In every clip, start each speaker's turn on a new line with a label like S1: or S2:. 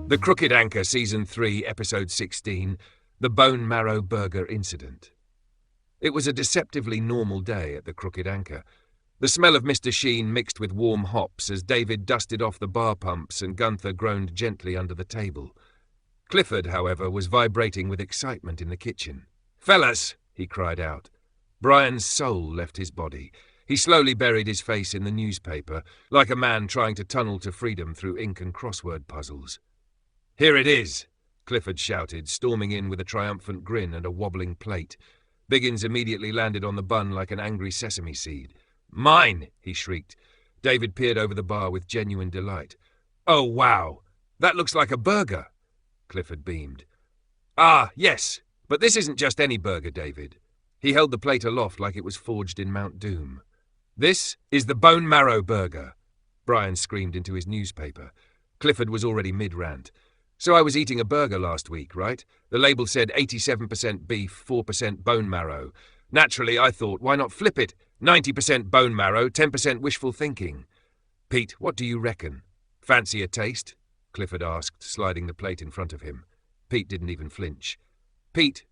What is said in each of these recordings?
S1: The Crooked Anchor, Season 3, Episode 16, The Bone Marrow Burger Incident. It was a deceptively normal day at the Crooked Anchor. The smell of Mr. Sheen mixed with warm hops as David dusted off the bar pumps and Gunther groaned gently under the table. Clifford, however, was vibrating with excitement in the kitchen. "Fellas!" he cried out. Brian's soul left his body. He slowly buried his face in the newspaper, like a man trying to tunnel to freedom through ink and crossword puzzles. "Here it is," Clifford shouted, storming in with a triumphant grin and a wobbling plate. Biggins immediately landed on the bun like an angry sesame seed. "Mine!" he shrieked. David peered over the bar with genuine delight. "Oh, wow! That looks like a burger!" Clifford beamed. "Ah, yes, but this isn't just any burger, David." He held the plate aloft like it was forged in Mount Doom. "This is the Bone Marrow Burger," Brian screamed into his newspaper. Clifford was already mid-rant. "So I was eating a burger last week, right? The label said 87% beef, 4% bone marrow. Naturally, I thought, why not flip it? 90% bone marrow, 10% wishful thinking." "Pete, what do you reckon? Fancy a taste?" Clifford asked, sliding the plate in front of him. Pete didn't even flinch. "Pete,"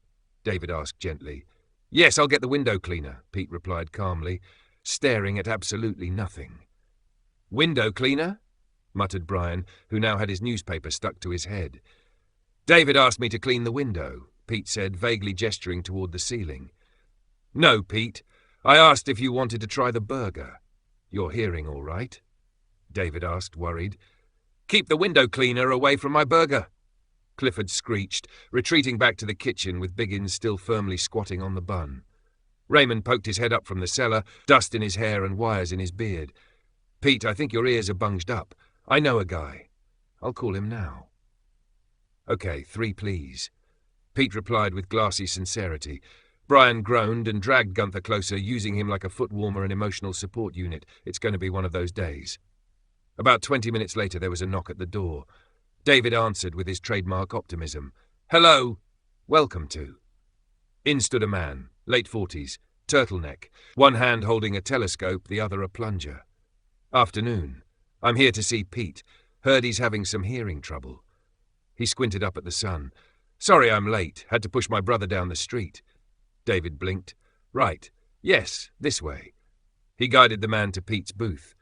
S1: David asked gently. "Yes, I'll get the window cleaner," Pete replied calmly, staring at absolutely nothing. "Window cleaner?" muttered Brian, who now had his newspaper stuck to his head. "David asked me to clean the window," Pete said, vaguely gesturing toward the ceiling. "No, Pete. I asked if you wanted to try the burger. You're hearing all right?" David asked, worried. "Keep the window cleaner away from my burger," Clifford screeched, retreating back to the kitchen with Biggins still firmly squatting on the bun. Raymond poked his head up from the cellar, dust in his hair and wires in his beard. "Pete, I think your ears are bunged up. I know a guy. I'll call him now." "Okay, 3, please," Pete replied with glassy sincerity. Brian groaned and dragged Gunther closer, using him like a foot warmer and emotional support unit. It's going to be one of those days. About 20 minutes later, there was a knock at the door. David answered with his trademark optimism. "Hello. Welcome to." In stood a man, late 40s, turtleneck, one hand holding a telescope, the other a plunger. "Afternoon. I'm here to see Pete. Heard he's having some hearing trouble." He squinted up at the sun. "Sorry I'm late. Had to push my brother down the street." David blinked. "Right. Yes, this way." He guided the man to Pete's booth.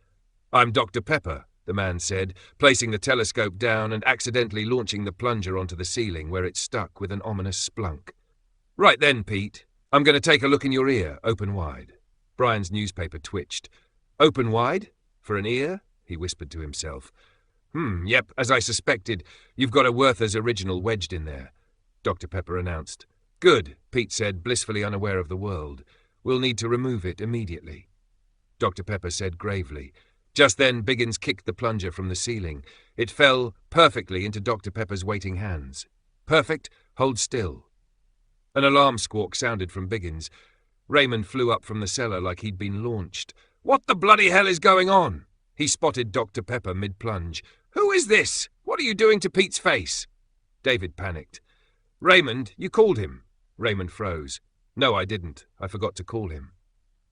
S1: "I'm Dr. Pepper," the man said, placing the telescope down and accidentally launching the plunger onto the ceiling where it stuck with an ominous splunk. "Right then, Pete. I'm going to take a look in your ear, open wide." Brian's newspaper twitched. "Open wide? For an ear?" he whispered to himself. Yep, as I suspected. You've got a Werther's original wedged in there," Dr. Pepper announced. "Good," Pete said, blissfully unaware of the world. "We'll need to remove it immediately." Dr. Pepper said gravely. Just then, Biggins kicked the plunger from the ceiling. It fell perfectly into Dr. Pepper's waiting hands. "Perfect. Hold still." An alarm squawk sounded from Biggins. Raymond flew up from the cellar like he'd been launched. "What the bloody hell is going on?" He spotted Dr. Pepper mid-plunge. "Who is this? What are you doing to Pete's face?" David panicked. "Raymond, you called him." Raymond froze. "No, I didn't. I forgot to call him."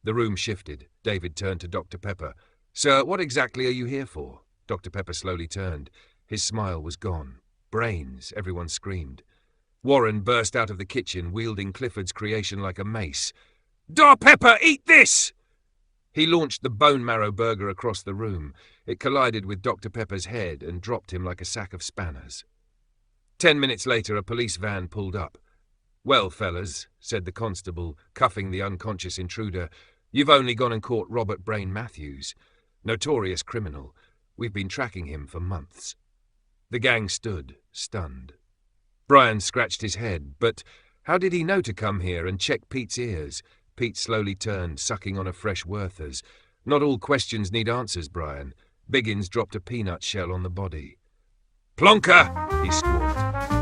S1: The room shifted. David turned to Dr. Pepper. "Sir, what exactly are you here for?" Dr. Pepper slowly turned. His smile was gone. "Brains," everyone screamed. Warren burst out of the kitchen, wielding Clifford's creation like a mace. "Dr. Pepper, eat this!" He launched the bone marrow burger across the room. It collided with Dr. Pepper's head and dropped him like a sack of spanners. 10 minutes later, a police van pulled up. "Well, fellas," said the constable, cuffing the unconscious intruder, "you've only gone and caught Robert Brain Matthews. Notorious criminal. We've been tracking him for months." The gang stood, stunned. Brian scratched his head, but how did he know to come here and check Pete's ears? Pete slowly turned, sucking on a fresh Werther's. "Not all questions need answers, Brian." Biggins dropped a peanut shell on the body. "Plonker!" he squawked.